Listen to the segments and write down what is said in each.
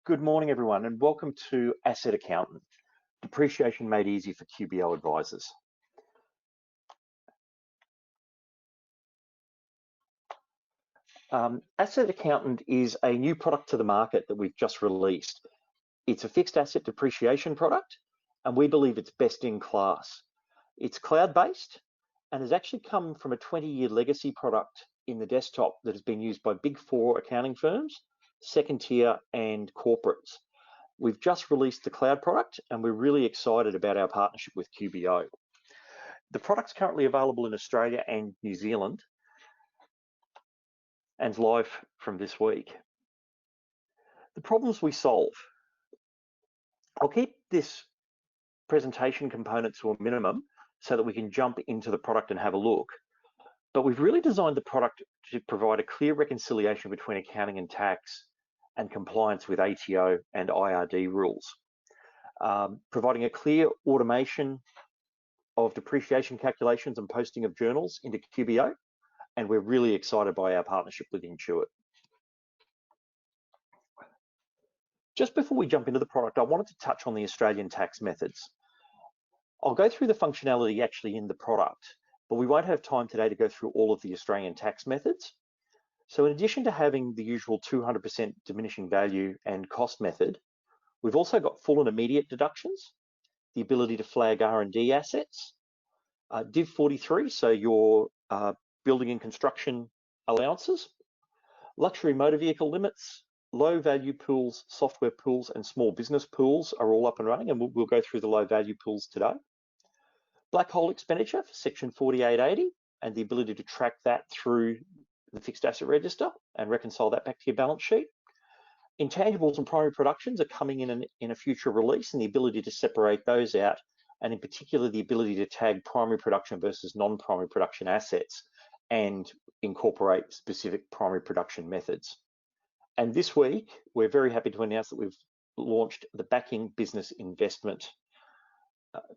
Good morning, everyone, and welcome to Asset Accountant, depreciation made easy for QBO advisors. Asset Accountant is a new product to the market that we've just released. It's a fixed asset depreciation product, and we believe it's best in class. It's cloud-based and has actually come from a 20-year legacy product in the desktop that has been used by Big Four accounting firms, second tier, and corporates. We've just released the cloud product and we're really excited about our partnership with QBO. The product's currently available in Australia and New Zealand and live from this week. The problems we solve. I'll keep this presentation component to a minimum so that we can jump into the product and have a look. But we've really designed the product to provide a clear reconciliation between accounting and tax and compliance with ATO and IRD rules, providing a clear automation of depreciation calculations and posting of journals into QBO, and we're really excited by our partnership with Intuit. Just before we jump into the product, I wanted to touch on the Australian tax methods. I'll go through the functionality actually in the product, but we won't have time today to go through all of the Australian tax methods. So in addition to having the usual 200% diminishing value and cost method, we've also got full and immediate deductions, the ability to flag R&D assets, Div 43, so your building and construction allowances, luxury motor vehicle limits, low value pools, software pools, and small business pools are all up and running, and we'll go through the low value pools today. Black hole expenditure for section 4880 and the ability to track that through the fixed asset register and reconcile that back to your balance sheet. Intangibles and primary productions are coming in a future release, and the ability to separate those out, and in particular the ability to tag primary production versus non-primary production assets and incorporate specific primary production methods. And this week, we're very happy to announce that we've launched the backing business investment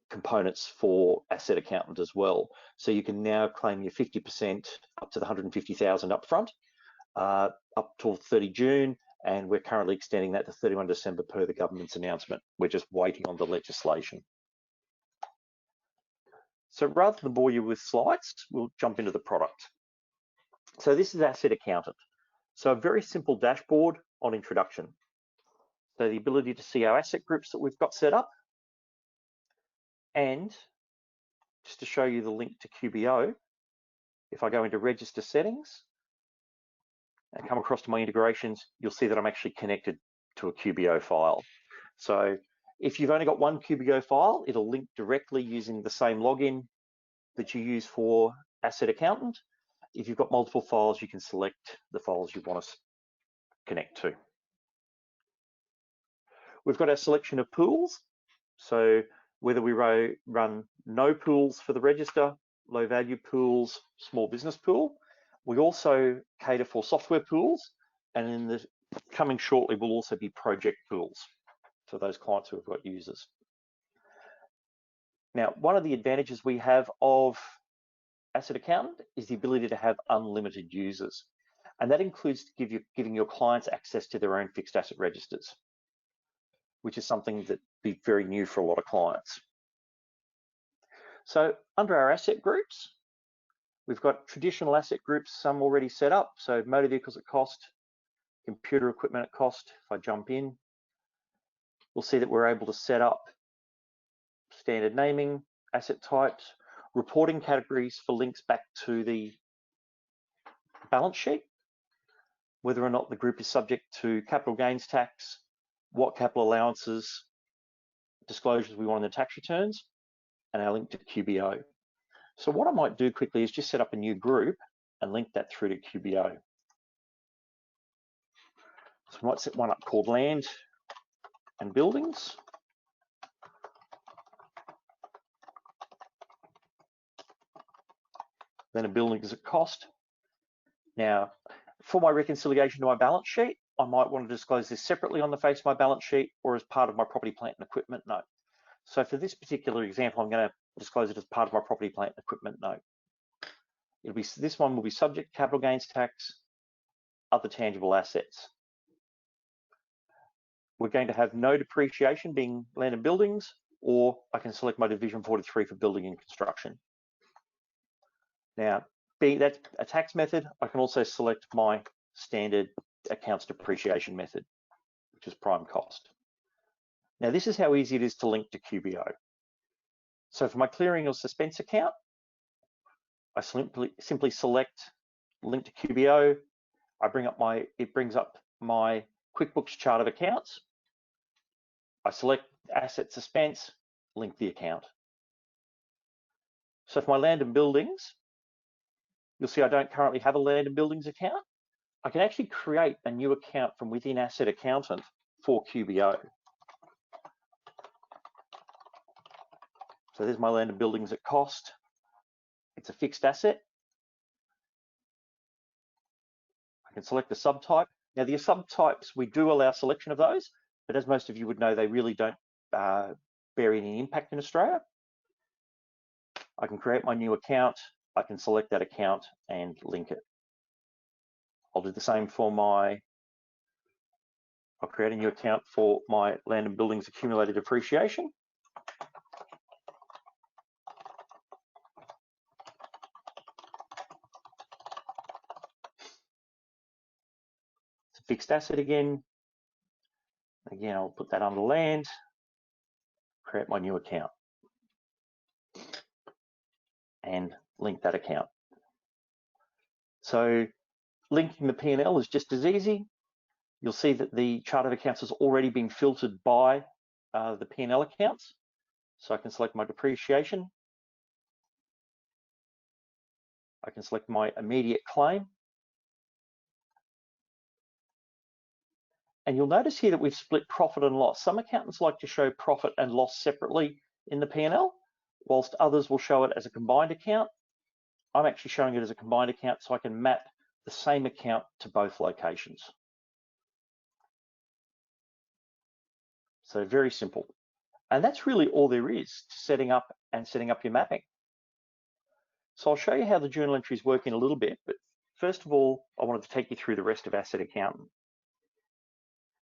components for Asset Accountant as well. So you can now claim your 50% up to the 150,000 upfront, up till 30 June, and we're currently extending that to 31 December per the government's announcement. We're just waiting on the legislation. So rather than bore you with slides, we'll jump into the product. So this is Asset Accountant. So a very simple dashboard on introduction. So the ability to see our asset groups that we've got set up, and just to show you the link to QBO, if I go into register settings and come across to my integrations, you'll see that I'm actually connected to a QBO file. So if you've only got one QBO file, it'll link directly using the same login that you use for Asset Accountant. If you've got multiple files, you can select the files you want to connect to. We've got our selection of pools. So whether we run no pools for the register, low value pools, small business pool. We also cater for software pools, and in the coming shortly will also be project pools for those clients who have got users. Now, one of the advantages we have of Asset Accountant is the ability to have unlimited users, and that includes giving your clients access to their own fixed asset registers, which is something that be very new for a lot of clients. So under our asset groups, we've got traditional asset groups, some already set up. So motor vehicles at cost, computer equipment at cost. If I jump in, we'll see that we're able to set up standard naming, asset types, reporting categories for links back to the balance sheet, whether or not the group is subject to capital gains tax, what capital allowances, disclosures we want in the tax returns, and our link to QBO. So what I might do quickly is just set up a new group and link that through to QBO. So I might set one up called Land and Buildings. Then a buildings at cost. Now, for my reconciliation to my balance sheet, I might want to disclose this separately on the face of my balance sheet or as part of my property, plant and equipment note. So for this particular example, I'm going to disclose it as part of my property, plant and equipment note. This one will be subject to capital gains tax, other tangible assets. we're going to have no depreciation being land and buildings, or I can select my Division 43 for building and construction. Now, being that's a tax method, I can also select my standard accounts depreciation method, which is prime cost. Now, this is how easy it is to link to QBO. So for my clearing or suspense account, I simply select link to QBO. It brings up my QuickBooks chart of accounts. I select asset suspense, link the account. So for my land and buildings, you'll see I don't currently have a land and buildings account. I can actually create a new account from within AssetAccountant for QBO. So there's my land and buildings at cost. It's a fixed asset. I can select the subtype. Now the subtypes, we do allow selection of those, but as most of you would know, they really don't bear any impact in Australia. I can create my new account. I can select that account and link it. I'll do the same for I'll create a new account for my land and buildings accumulated depreciation. It's a fixed asset again. Again, I'll put that under land, create my new account, and link that account. So linking the P&L is just as easy. You'll see that the chart of accounts has already been filtered by the P&L accounts. So I can select my depreciation. I can select my immediate claim. And you'll notice here that we've split profit and loss. Some accountants like to show profit and loss separately in the P&L, whilst others will show it as a combined account. I'm actually showing it as a combined account so I can map the same account to both locations. So very simple. And that's really all there is to setting up your mapping. So I'll show you how the journal entries work in a little bit, but first of all, I wanted to take you through the rest of AssetAccountant.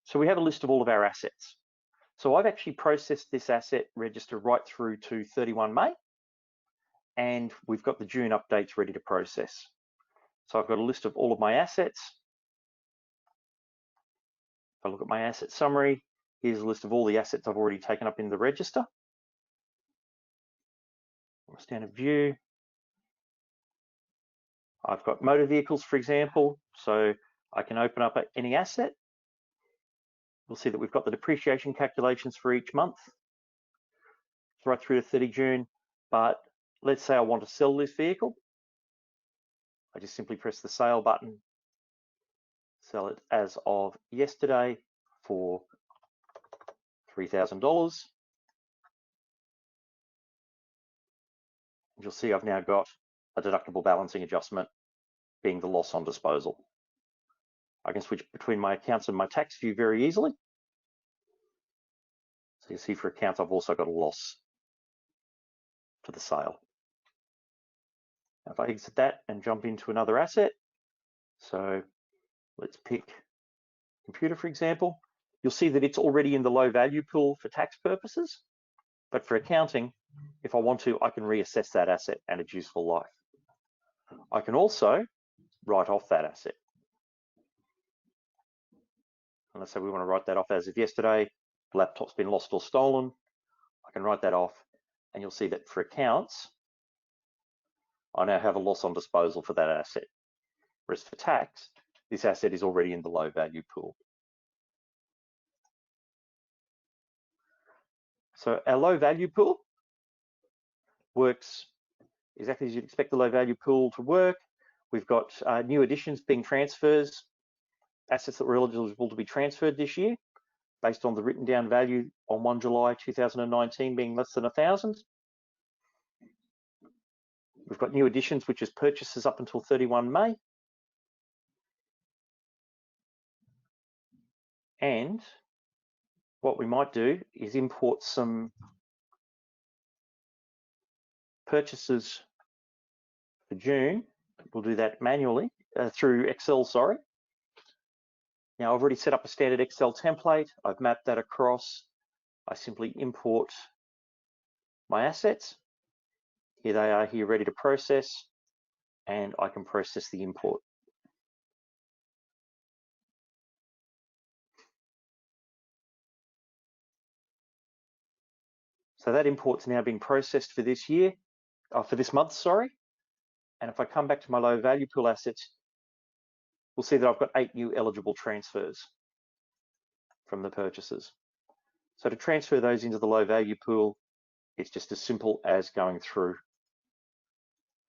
So we have a list of all of our assets. So I've actually processed this asset register right through to 31 May, and we've got the June updates ready to process. So I've got a list of all of my assets. If I look at my asset summary, here's a list of all the assets I've already taken up in the register. Standard view. I've got motor vehicles, for example, so I can open up any asset. We'll see that we've got the depreciation calculations for each month, right through to 30 June. But let's say I want to sell this vehicle. I just simply press the sale button, sell it as of yesterday for $3,000. You'll see I've now got a deductible balancing adjustment being the loss on disposal. I can switch between my accounts and my tax view very easily. So you see for accounts, I've also got a loss for the sale. Now if I exit that and jump into another asset, so let's pick computer, for example, you'll see that it's already in the low value pool for tax purposes, but for accounting, if I want to, I can reassess that asset and its useful life. I can also write off that asset. And let's say we want to write that off as of yesterday, laptop's been lost or stolen, I can write that off, and you'll see that for accounts, I now have a loss on disposal for that asset. Whereas for tax, this asset is already in the low value pool. So our low value pool works exactly as you'd expect the low value pool to work. We've got new additions being transfers, assets that were eligible to be transferred this year, based on the written down value on 1 July 2019 being less than 1,000. We've got new additions, which is purchases up until 31 May. And what we might do is import some purchases for June. We'll do that manually through Excel, sorry. Now I've already set up a standard Excel template. I've mapped that across. I simply import my assets. Here they are here ready to process, and I can process the import. So that import's now being processed for this year, for this month, sorry. And if I come back to my low value pool assets, we'll see that I've got 8 new eligible transfers from the purchases. So to transfer those into the low value pool, it's just as simple as going through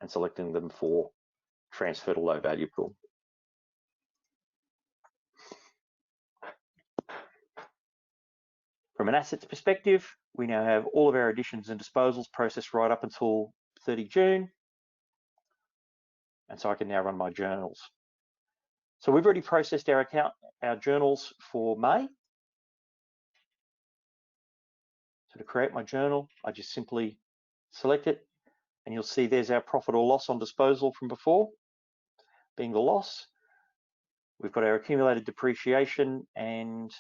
and selecting them for transfer to low value pool. From an assets perspective, we now have all of our additions and disposals processed right up until 30 June. And so I can now run my journals. So we've already processed our journals for May. So to create my journal, I just simply select it, and you'll see there's our profit or loss on disposal from before, being the loss. We've got our accumulated depreciation and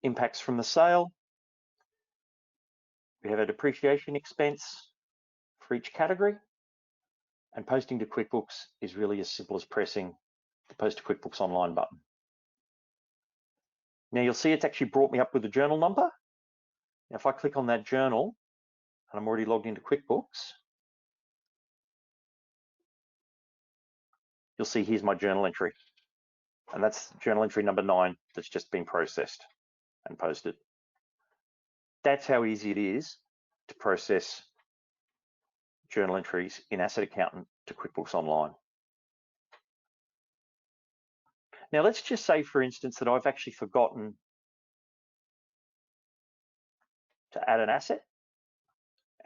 impacts from the sale. We have our depreciation expense for each category, and posting to QuickBooks is really as simple as pressing the Post to QuickBooks Online button. Now you'll see it's actually brought me up with the journal number. Now if I click on that journal, and I'm already logged into QuickBooks, you'll see here's my journal entry. And that's journal entry number 9 that's just been processed and posted. That's how easy it is to process journal entries in AssetAccountant to QuickBooks Online. Now let's just say, for instance, that I've actually forgotten to add an asset,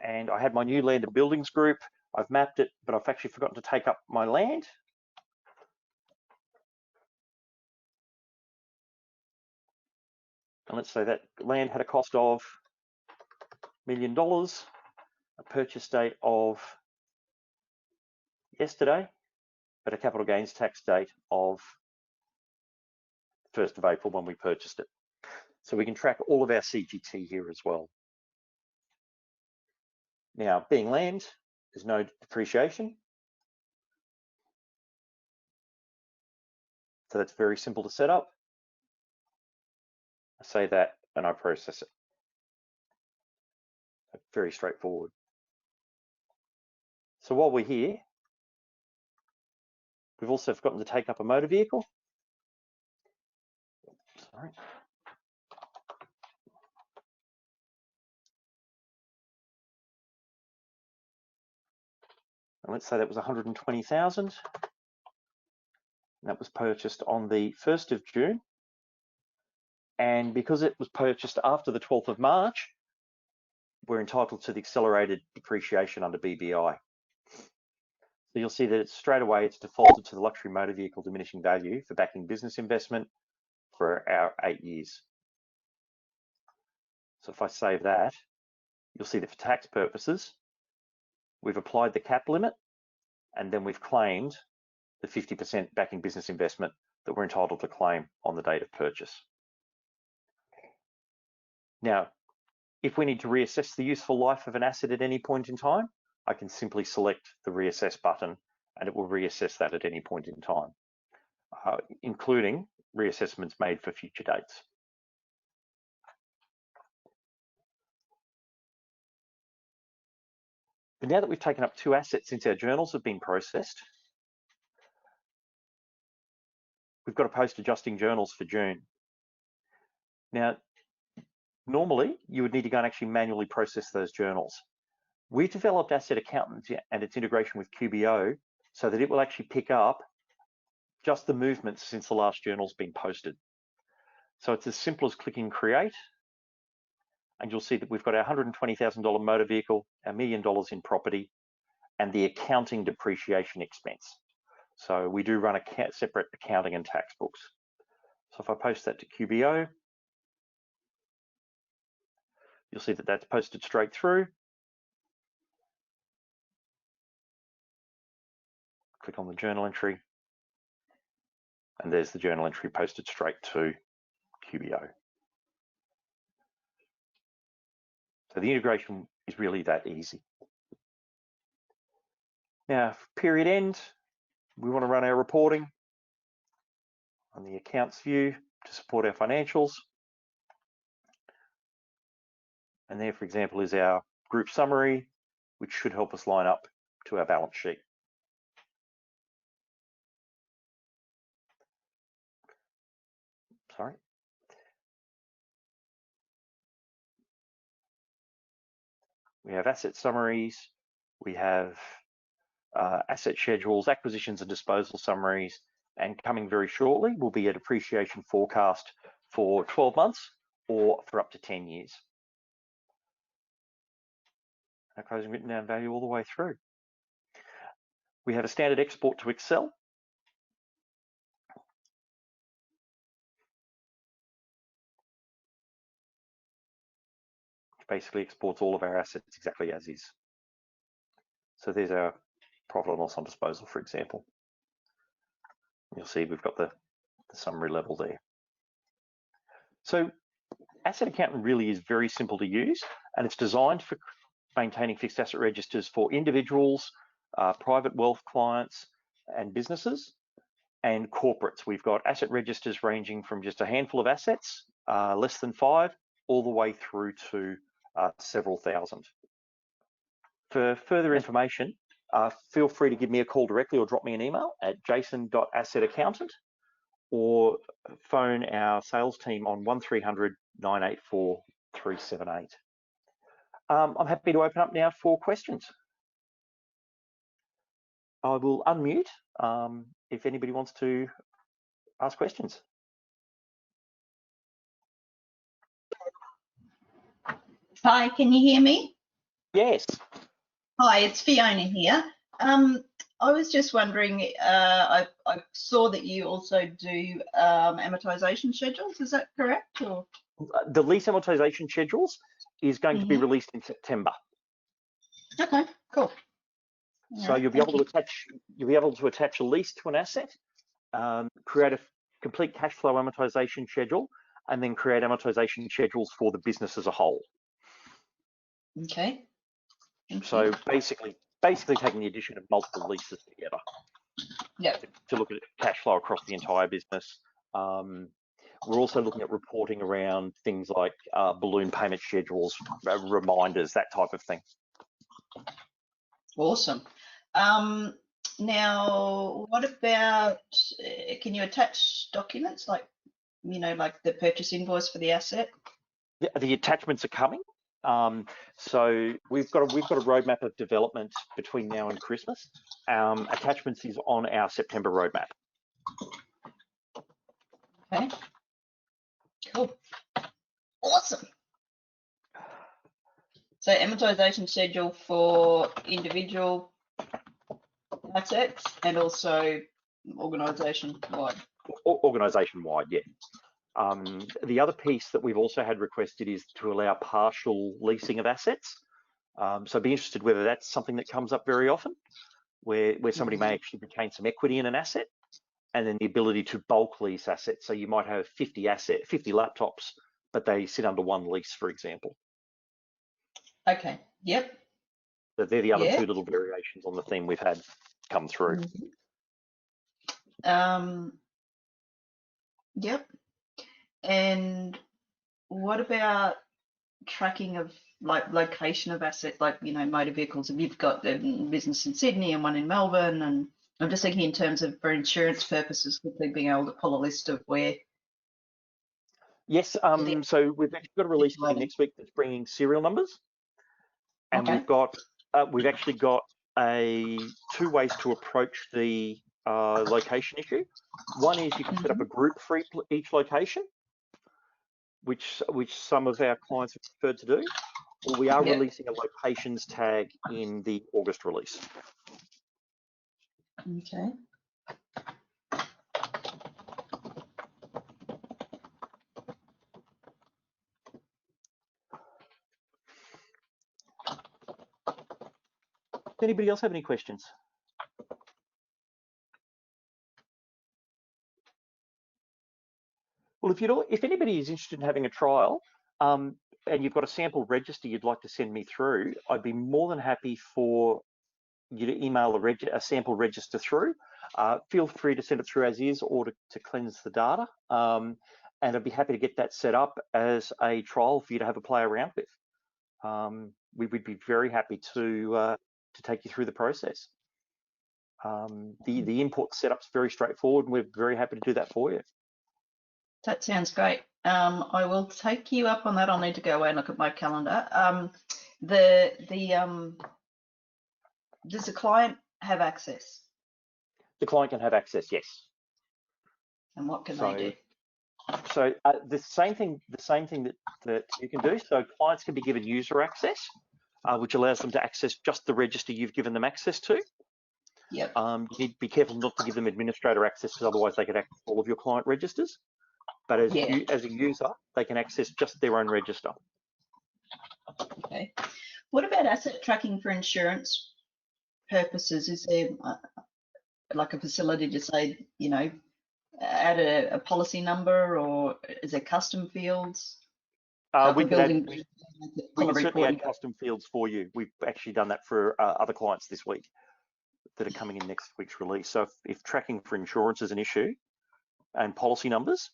and I had my new land and buildings group. I've mapped it, but I've actually forgotten to take up my land. And let's say that land had a cost of $1 million, a purchase date of yesterday, but a capital gains tax date of 1st of April when we purchased it. So we can track all of our CGT here as well. Now, being land, there's no depreciation. So that's very simple to set up. I say that and I process it. Very straightforward. So while we're here, we've also forgotten to take up a motor vehicle. Sorry. And let's say that was 120,000. That was purchased on the 1st of June. And because it was purchased after the 12th of March, we're entitled to the accelerated depreciation under BBI. So you'll see that it's straight away, it's defaulted to the luxury motor vehicle diminishing value for backing business investment for our 8 years. So if I save that, you'll see that for tax purposes, we've applied the cap limit, and then we've claimed the 50% backing business investment that we're entitled to claim on the date of purchase. Now, if we need to reassess the useful life of an asset at any point in time, I can simply select the reassess button and it will reassess that at any point in time, including reassessments made for future dates. But now that we've taken up 2 assets since our journals have been processed, we've got to post adjusting journals for June. Now, normally you would need to go and actually manually process those journals. We've developed AssetAccountant and its integration with QBO so that it will actually pick up just the movements since the last journal's been posted. So it's as simple as clicking create, and you'll see that we've got our $120,000 motor vehicle, our $1 million in property, and the accounting depreciation expense. So we do run a separate accounting and tax books. So if I post that to QBO, you'll see that that's posted straight through. Click on the journal entry, And there's the journal entry posted straight to QBO. So the integration is really that easy. Now, for period end, we want to run our reporting on the accounts view to support our financials. And there, for example, is our group summary, which should help us line up to our balance sheet. Sorry. We have asset summaries, we have asset schedules, acquisitions and disposal summaries, and coming very shortly will be a depreciation forecast for 12 months or for up to 10 years. Our closing written down value all the way through. We have a standard export to Excel. Which basically exports all of our assets exactly as is. So there's our profit and loss on disposal, for example. You'll see we've got the summary level there. So AssetAccountant really is very simple to use, and it's designed for maintaining fixed asset registers for individuals, private wealth clients and businesses, and corporates. We've got asset registers ranging from just a handful of assets, less than 5, all the way through to several thousand. For further information, feel free to give me a call directly or drop me an email at jason.assetaccountant or phone our sales team on 1300 984 378. I'm happy to open up now for questions. I will unmute if anybody wants to ask questions. Hi, can you hear me? Yes. Hi, it's Fiona here. I was just wondering, I saw that you also do amortization schedules, is that correct? Or? The lease amortization schedules is going to be released in September. Okay, cool. So you'll be able to attach a lease to an asset, create a complete cash flow amortization schedule, and then create amortization schedules for the business as a whole. Okay. So basically taking the addition of multiple leases together. Yeah. To look at cash flow across the entire business. We're also looking at reporting around things like balloon payment schedules, reminders, that type of thing. Awesome. Now, what about, can you attach documents like, you know, like the purchase invoice for the asset? The attachments are coming. So we've got a roadmap of development between now and Christmas. Attachments is on our September roadmap. Okay. Cool. Awesome. So amortization schedule for individual assets and also organisation-wide. Organisation-wide, yeah. The other piece that we've also had requested is to allow partial leasing of assets. So be interested whether that's something that comes up very often, where somebody may actually retain some equity in an asset, and then the ability to bulk lease assets. So you might have 50 laptops, but they sit under one lease, for example. Okay. Yep. So they're the other two little variations on the theme we've had come through. Yep. And what about tracking of like location of assets, like, you know, motor vehicles? If you've got a business in Sydney and one in Melbourne, and I'm just thinking in terms of for insurance purposes, quickly being able to pull a list of where. Yes. So we've actually got a release coming next week that's bringing serial numbers, and we've actually got two ways to approach the location issue. One is you can set up a group for each location, which some of our clients have preferred to do. Or we are releasing a locations tag in the August release. Okay. Does anybody else have any questions? Well, if anybody is interested in having a trial, and you've got a sample register you'd like to send me through, I'd be more than happy for you to email a sample register through. Feel free to send it through as is or to cleanse the data. And I'd be happy to get that set up as a trial for you to have a play around with. We would be very happy to take you through the process. The import setup's very straightforward, and we're very happy to do that for you. That sounds great. I will take you up on that. I'll need to go away and look at my calendar. Does the client have access? The client can have access, yes. And what can they do? So the same thing that you can do. So clients can be given user access, which allows them to access just the register you've given them access to. Yep. You need to be careful not to give them administrator access, because otherwise they could access all of your client registers. But as a user, they can access just their own register. Okay. What about asset tracking for insurance purposes? Is there like a facility to say, you know, add a policy number, or is there custom fields? We can certainly add custom fields for you. We've actually done that for other clients this week that are coming in next week's release. So if tracking for insurance is an issue and policy numbers,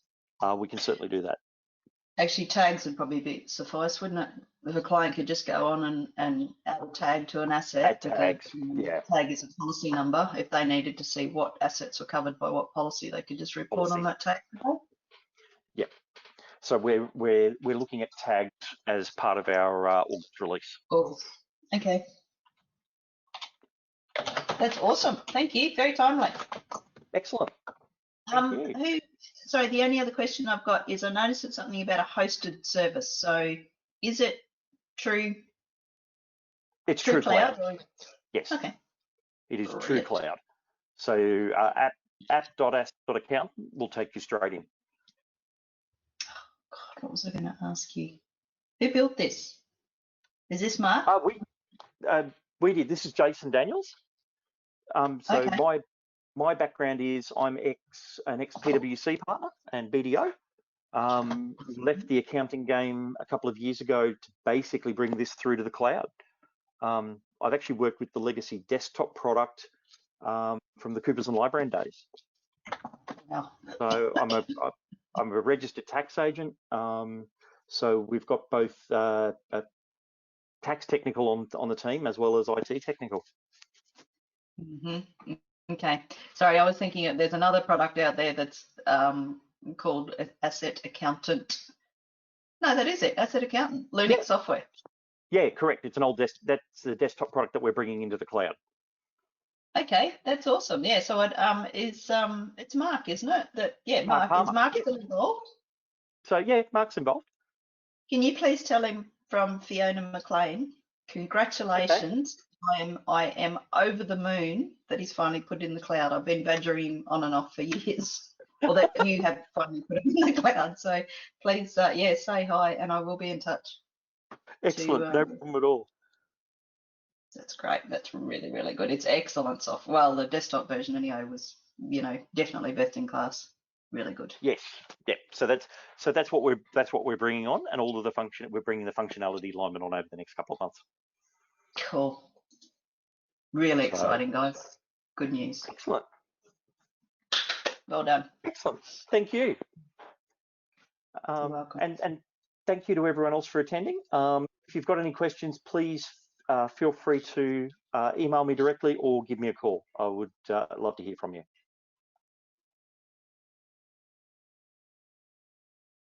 we can certainly do that. Actually, tags would probably suffice, wouldn't it? If a client could just go on and add a tag to an asset. Add tags, yeah. Tag is a policy number. If they needed to see what assets were covered by what policy, they could just report on that tag. Yep. So we're looking at tags as part of our August release. Oh, okay. That's awesome. Thank you. Very timely. Excellent. Sorry, the only other question I've got is I noticed it's something about a hosted service. So is it true? It's True Cloud. Yes. Okay. It is True Cloud. So app.asset.accountant will take you straight in. God, what was I going to ask you? Who built this? Is this Mark? We did. This is Jason Daniels. Okay. My background is I'm an ex-PwC partner and BDO. Left the accounting game a couple of years ago to basically bring this through to the cloud. I've actually worked with the legacy desktop product from the Coopers and Lybrand days. Wow. So I'm a registered tax agent. So we've got both tax technical on the team as well as IT technical. Mm-hmm. Okay. Sorry, I was thinking there's another product out there that's called AssetAccountant. No, that is it. AssetAccountant, Linux software. Yeah, correct. It's an old that's the desktop product that we're bringing into the cloud. Okay, that's awesome. Yeah. So it's Mark, isn't it? Mark. Is Mark still involved? So yeah, Mark's involved. Can you please tell him from Fiona McLean, congratulations. Okay. I am over the moon that he's finally put it in the cloud. I've been badgering him on and off for years, or that you have finally put it in the cloud. So please, say hi, and I will be in touch. Excellent, no problem at all. That's great. That's really, really good. It's excellent software. Well, the desktop version anyway was, definitely best in class. Really good. Yes, yeah. So that's what we're bringing on, and all of the we're bringing the functionality alignment on over the next couple of months. Cool. Really exciting, guys. Good news. Excellent. Well done. Excellent. Thank you. You're welcome. And thank you to everyone else for attending. If you've got any questions, please feel free to email me directly or give me a call. I would love to hear from you.